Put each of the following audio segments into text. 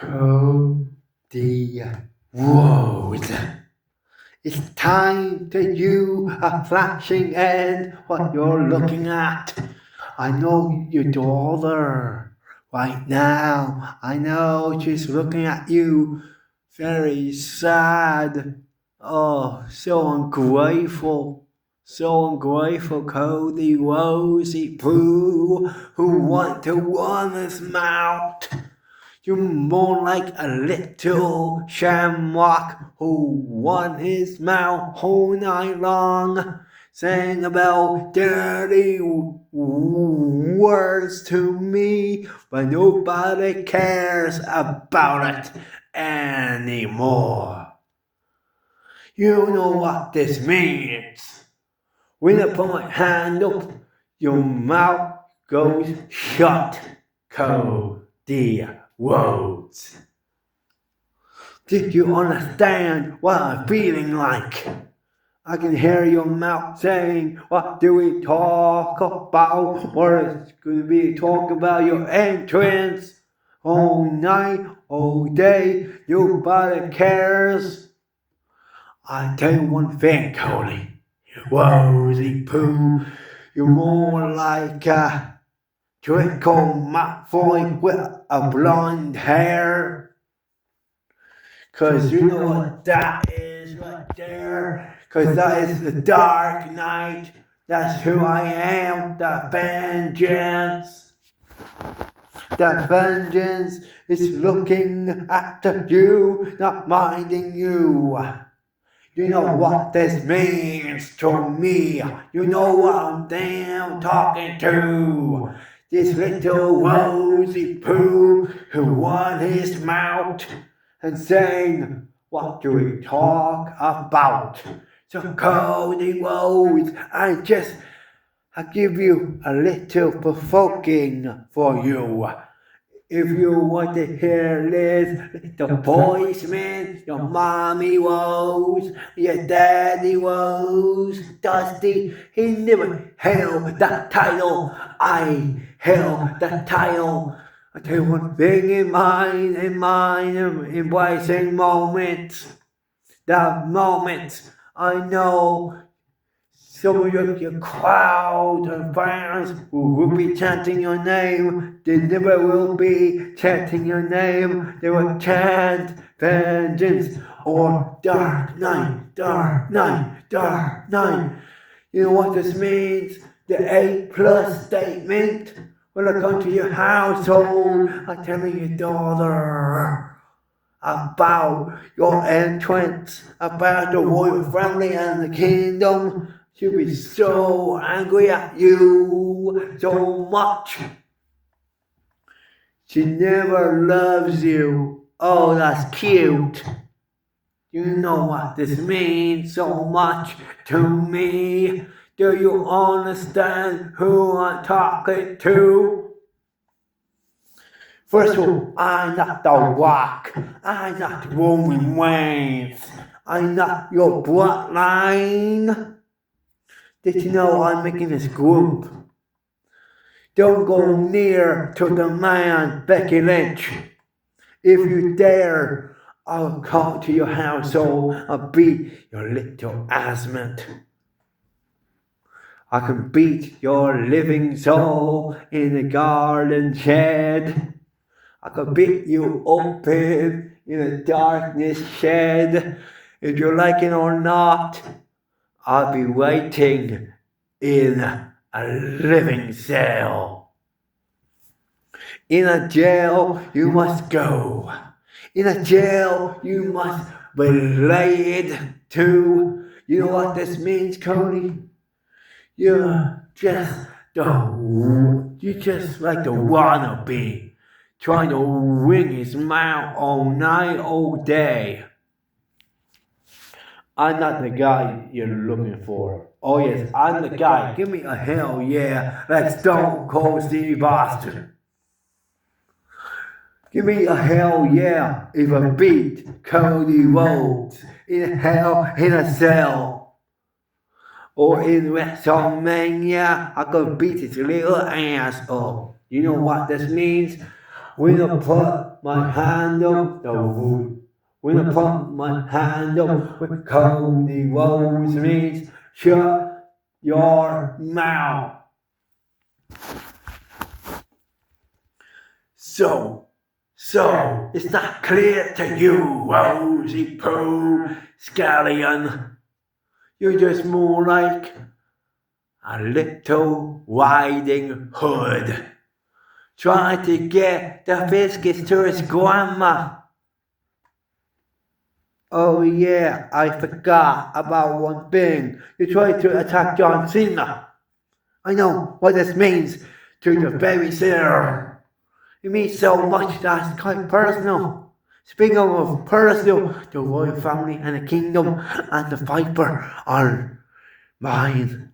Cody rhodes. It's time that you are flashing and what you're looking at. I know your daughter right now. I know she's looking at you very sad. Oh, so ungrateful. So ungrateful, Cody Rosie Pooh, who want to run his mouth. You're more like a little shamrock who won his mouth whole night long, sang about dirty words to me, but nobody cares about it anymore. You know what this means. When I put my hand up, your mouth goes shut. Cody Rhodes. Did you understand what I'm feeling like? I can hear your mouth saying, what do we talk about? What is going to be talk about your entrance? All night, all day, nobody cares. I tell you one thing, Cody. Rosie Pooh, you're more like a Draco Malfoy with a blonde hair. Cause you know what that is right there. Cause that is the Dark Knight. That's who I am. The vengeance. The vengeance is looking after you, not minding you. You know what this means to me. You know what I'm damn talking to. This little Rosie Pooh who won his mouth and saying, what do we talk about? So Cody Rhodes, I give you a little provoking for you. If you want to hear this, the voicemail, your mommy woes, your daddy woes, Dusty, he never held that title. I held that title. I tell you one thing in mine, embracing moments. The moments I know some of your crowd and fans will be chanting your name. They never will be chanting your name. They will chant vengeance or dark night, dark night, dark night. You know what this means? The A+ statement. When I come to your household, I tell your daughter about your entrance, about the royal family and the kingdom. She'll be so angry at you so much. She never loves you. Oh, that's cute. You know what this means so much to me. Do you understand who I'm talking to? First of all, I'm not the Rock. I'm not Roman Reigns. I'm not your bloodline. Did you know I'm making this group? Don't go near to the man, Becky Lynch. If you dare, I'll come to your household and beat your little assment. I can beat your living soul in the garden shed. I could beat you open in a darkness shed. If you like it or not, I'll be waiting in a living cell. In a jail you must go. In a jail you must be laid to. You know what this means, Cody? You're just like the wannabe. Trying to wring his mouth all night, all day. I'm not the guy you're looking for. Oh yes, I'm the guy. Give me a hell yeah, like Stone Cold Steve Austin. Give me a hell yeah if I beat Cody Rhodes in hell in a cell. Or in WrestleMania, I could beat his little ass up. You know what this means? When I put my hand up the wood. When I put my hand up with Cody Rhodes means shut your mouth. So, it's not clear to you, Rosy Poo Scallion. You're just more like a little riding hood, trying to get the biscuits to his grandma. Oh yeah, I forgot about one thing. You tried to attack John Cena. I know what this means to the very sinner. It means so much that it's quite personal. Speaking of personal, the royal family and the kingdom and the viper are mine.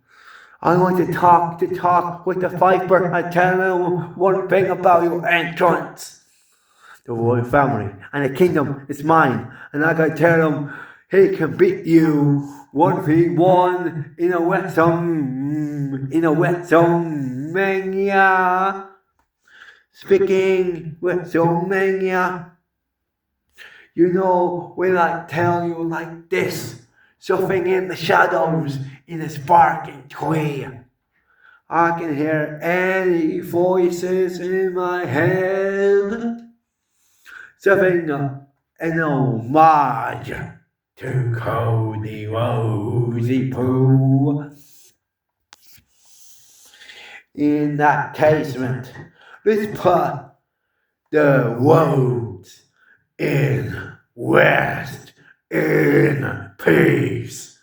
I want to talk with the viper and tell him one thing about your entrance. The royal family and the kingdom is mine, and I can tell him he can beat you 1v1 in a WrestleMania. Speaking WrestleMania, you know when I tell you like this, something in the shadows in a sparking tree. I can hear any voices in my head. Something an homage to Cody Rosy Poo. In that casement, let's put the roads in rest, in peace.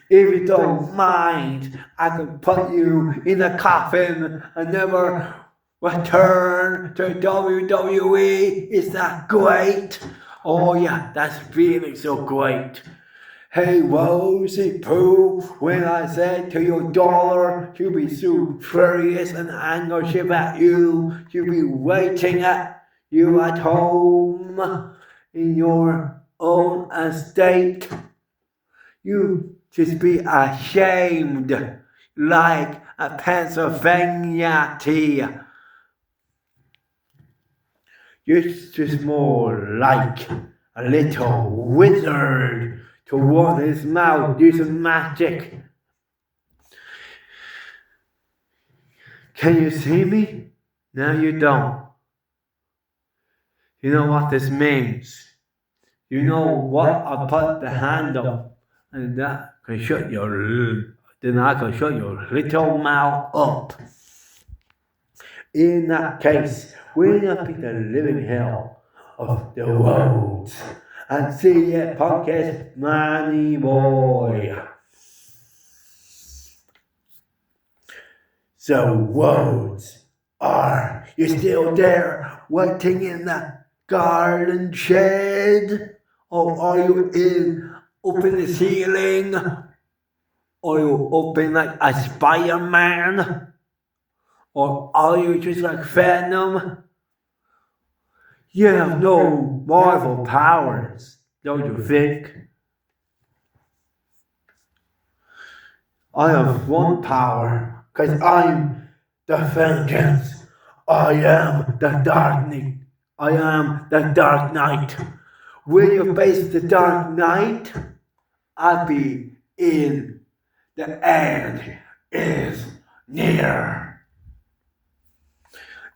If you don't mind, I can put you in a coffin and never return to WWE. Is that great? Oh yeah, that's feeling so great. Hey Rosy Poo, when I said to your daughter she'll be so furious and angry at you, she'll be waiting at you at home in your own estate. You just be ashamed like a Pennsylvania tea. You're just more like a little wizard to run his mouth, do some magic. Can you see me? No, you don't. You know what this means. You know what? I put the hand up, and that can shut your. Then I can shut your little mouth up. In that case, we'll up in the living hell of the roads. And see ya, podcast money boy. So roads, are you still there, waiting in the garden shed, or are you up in the ceiling? Are you up in like a Spider-Man, or are you just like Venom? You have no Marvel powers, don't you think? I have one power, because I'm the vengeance. I am the darkening. I am the Dark Knight. When you face the Dark Knight, I'll be in. The end is near.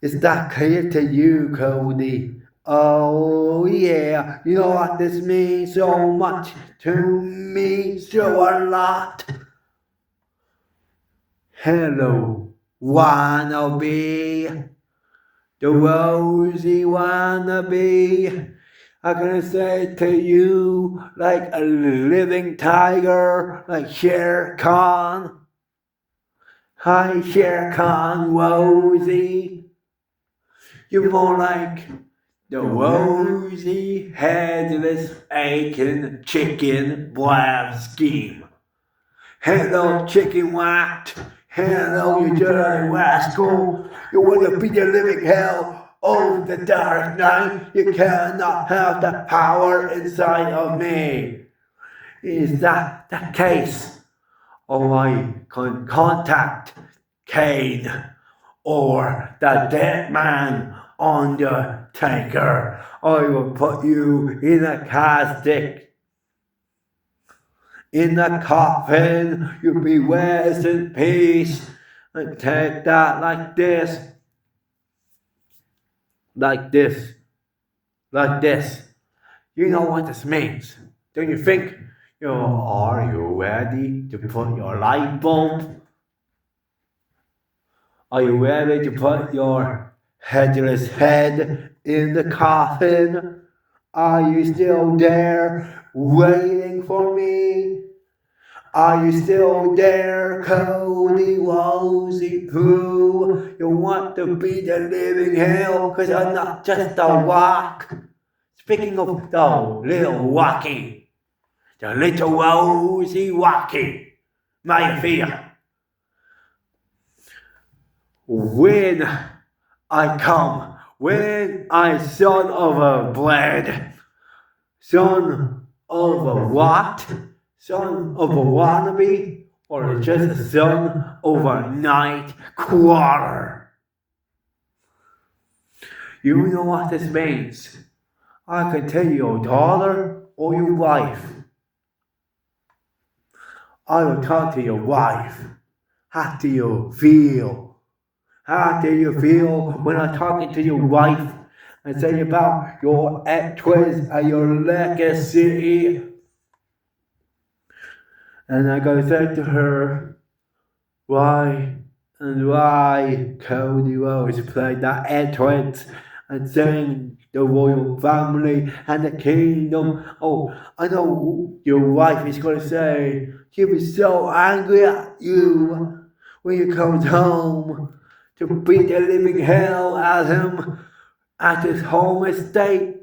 Is that clear to you, Cody? Oh yeah, you know what this means so much to me, so a lot. Hello, wannabe, the rosy wannabe. I'm gonna say to you like a living tiger, like Shere Khan. Hi, Shere Khan, Rosie. You're more like the rosy, headless, aching chicken blab scheme. Hello, chicken white. Hello, you dirty rascal. You want to be the living hell of the Dark Knight. You cannot have the power inside of me. Is that the case? Or I can contact Kane or the dead man Undertaker. I will put you in a casket, in a coffin. You'll be rest in peace. And take that like this, like this, like this. You know what this means, don't you think? Are you ready to put your light bulb? Are you ready to put your headless head in the coffin? Are you still there waiting for me? Are you still there, Cody Wozy Pooh? You want to be the living hell, cause I'm not just a rock. Speaking of the little rocky, the little rosy rocky, my fear. When I come, when I son of a blade, son of a what? Son of a wannabe? Or just a son of a night crawler? You know what this means? I can tell your daughter or your wife. I will talk to your wife. How do you feel? How do you feel when I'm talking to your wife and say about your actress and your legacy? And I go say to her, why and why Cody Rhodes played that entrance and sang the royal family and the kingdom. Oh, I know your wife is going to say she'll be so angry at you when you come home to beat the living hell out of him at his home estate.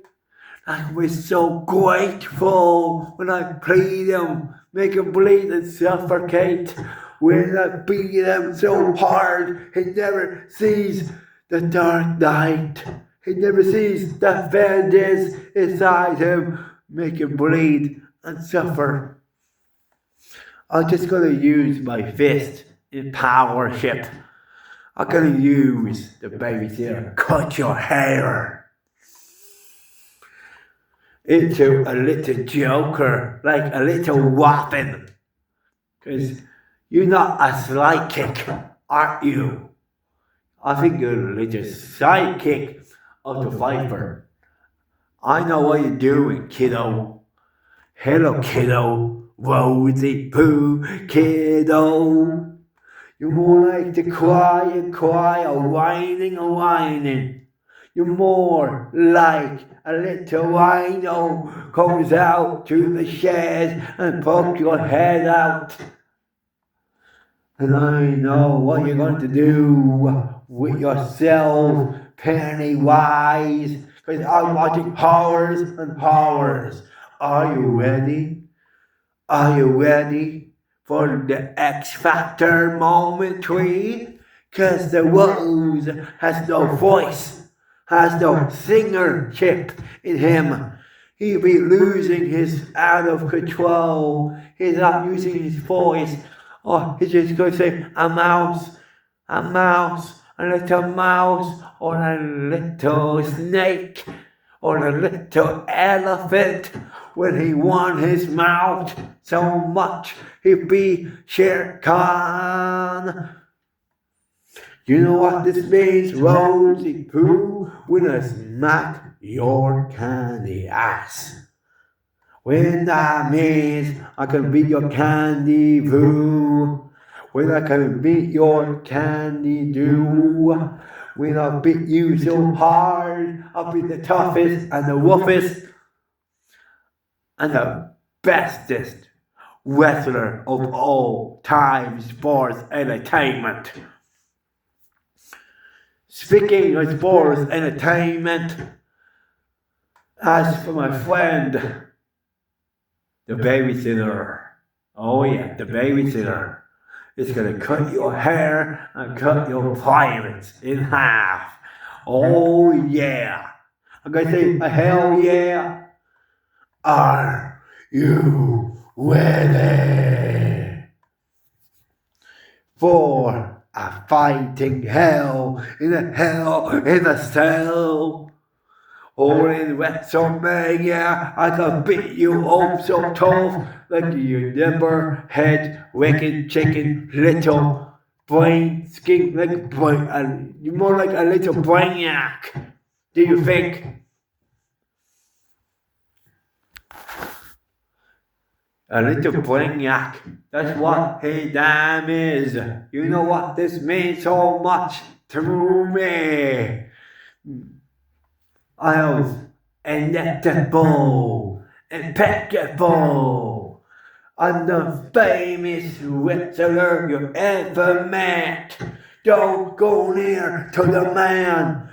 I was so grateful when I played him, make him bleed and suffocate. When I beat him so hard, he never sees the dark night. He never sees the vengeance inside him, make him bleed and suffer. I'm just gonna use my fist in power ship. I'm gonna use the babysitter, cut your hair into a little joker, like a little weapon. Because you're not a sidekick, aren't you? I think you're a little sidekick of the Viper. I know what you're doing, kiddo. Hello, kiddo. Rosy Poo, kiddo. You're more like to cry and cry, a whining and whining. You're more like a little rhino comes out to the shed and pokes your head out. And I know what you're going to do with yourself, Pennywise, because I'm watching horrors and horrors. Are you ready? Are you ready for the X Factor moment 3? Cause the Rose has no voice, has no singer chip in him. He'll be losing his out of control. He's not using his voice. Or he's just going to say, a mouse, a little mouse, or a little snake, or a little elephant. When he won his mouth so much, he'd be Shere Khan. You know what this means, Rosy Poo? When I smack your candy ass. When that means I can beat your candy poo. When I can beat your candy do. When I beat you so hard, I'll be the toughest and the roughest and the bestest wrestler of all time sports entertainment. Speaking of sports entertainment, as for my friend, the babysitter, oh yeah, the babysitter is gonna cut your hair and cut your privates in half. Oh yeah, I'm gonna say a hell yeah. Are you ready for a fighting hell in a cell. All in WrestleMania, I can beat you up so tough, like you never had wicked chicken, little brain skin, like brain, and you're more like a little brainiac. Do you think? A little brainiac. That's what his name is. You know what this means so much to me. I was inevitable, impeccable. I'm the famous wrestler you ever met. Don't go near to the man.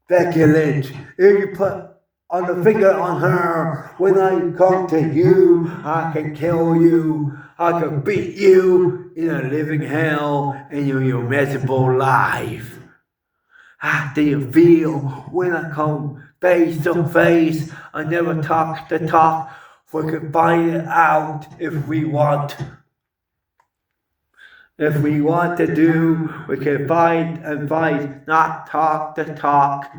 Becky Lynch, if you put on the finger on her, when I come to you, I can kill you. I can beat you in a living hell in your miserable life. How do you feel when I come face to face? I never talk the talk. We can find it out if we want. If we want to do, we can fight and fight, not talk the talk.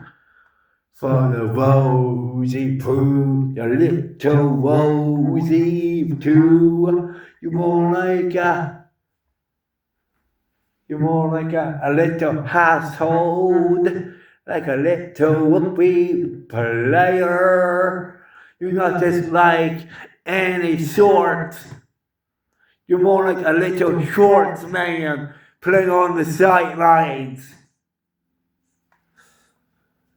For the rosy poo, the little rosy too. You're more like a little household, like a little rugby player. You're not just like any sort. You're more like a little shorts man playing on the sidelines.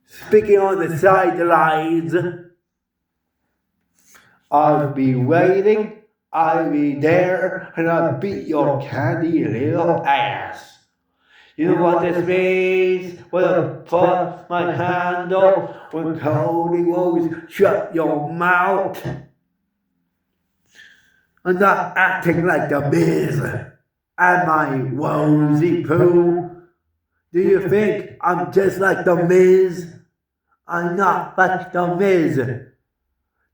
Speaking on the sidelines, I'll be waiting, I'll be there, and I'll beat your candy little ass. You know what this means? When I put my hand up, when Cody Rhodes shut your mouth. I'm not acting like the Miz. Am I rosy poo? Do you think I'm just like the Miz? I'm not like the Miz.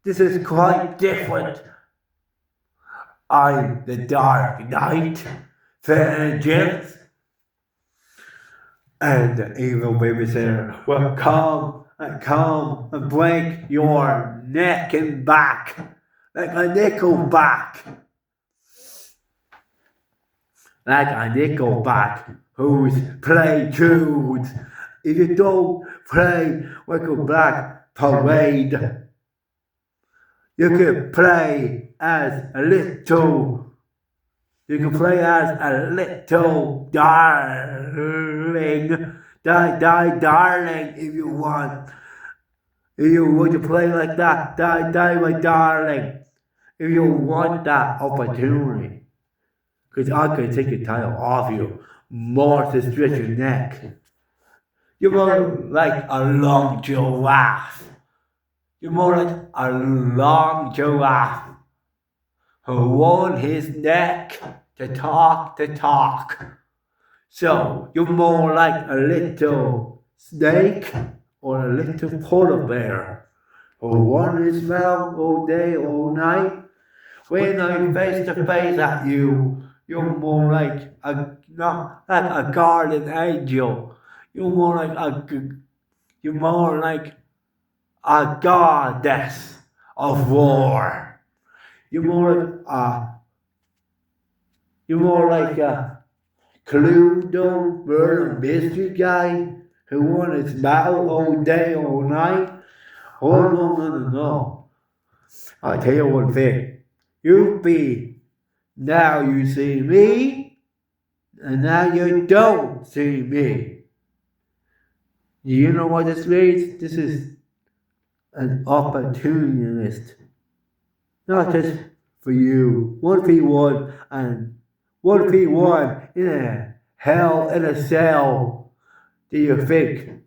This is quite different. I'm the Dark Knight, vengeance, and the evil babysitter will come and break your neck and back like a nickelback who's play tunes. If you don't play Nickelback Parade, you can play as a little darling if you want. If you want to play like that, die my darling. If you want that opportunity. Because I can take the title off you, more to stretch your neck. You're more like a long giraffe. You're more like a long giraffe who won his neck to talk the talk. So you're more like a little snake or a little polar bear who won his mouth all day, all night. When I'm face to face at you, you're more like not like a guardian angel. You're more like a goddess of war. You're more like a Cluedo murder mystery guy who won his battle all day, all night. Oh no. I'll tell you one thing. Now you see me, and now you don't see me. You know what this means? This is an opportunist. Not just for you. 1v1 and 1v1 in a hell in a cell. Do you think?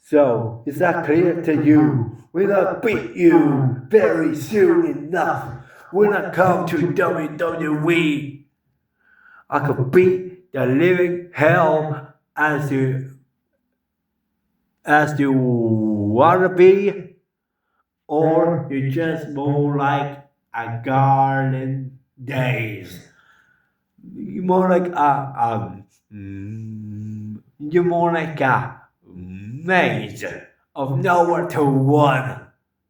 So, is that clear to you? When I beat you very soon enough, when I come to WWE, I could beat the living hell as you wanna be, or you're just more like a garden days. You're more like you're more like a maze of nowhere to run,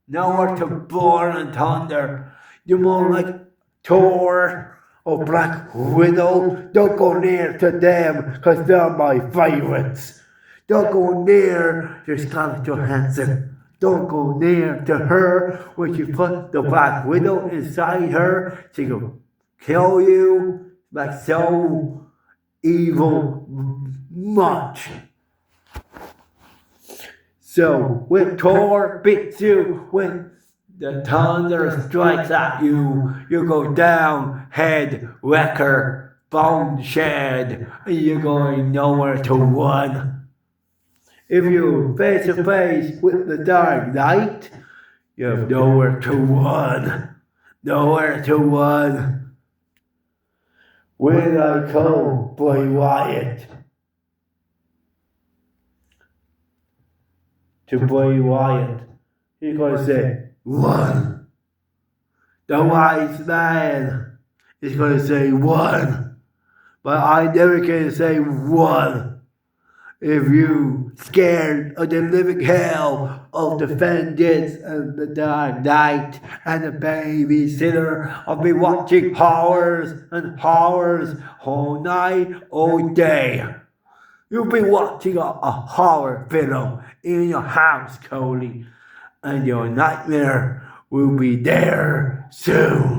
nowhere to burn and thunder. You're more like Thor or Black Widow. Don't go near to them because they're my favorites. Don't go near your Scarlett Johansson. Don't go near to her when you put the Black Widow inside her. She will kill you like so evil much. So when Thor beats you, when the thunder strikes at you, you go down, head wrecker, bone shed, and you're going nowhere to run. If you're face to face with the dark night, you have nowhere to run. Nowhere to run. When I call Boy Wyatt to Boy Wyatt, he's gonna say, run. The wise man is gonna say run. But I never can say run. If you scared of the living hell of the vengeance and the dark night and the babysitter, I'll be watching horrors and horrors all night, all day. You'll be watching a horror film in your house, Cody, and your nightmare will be there soon.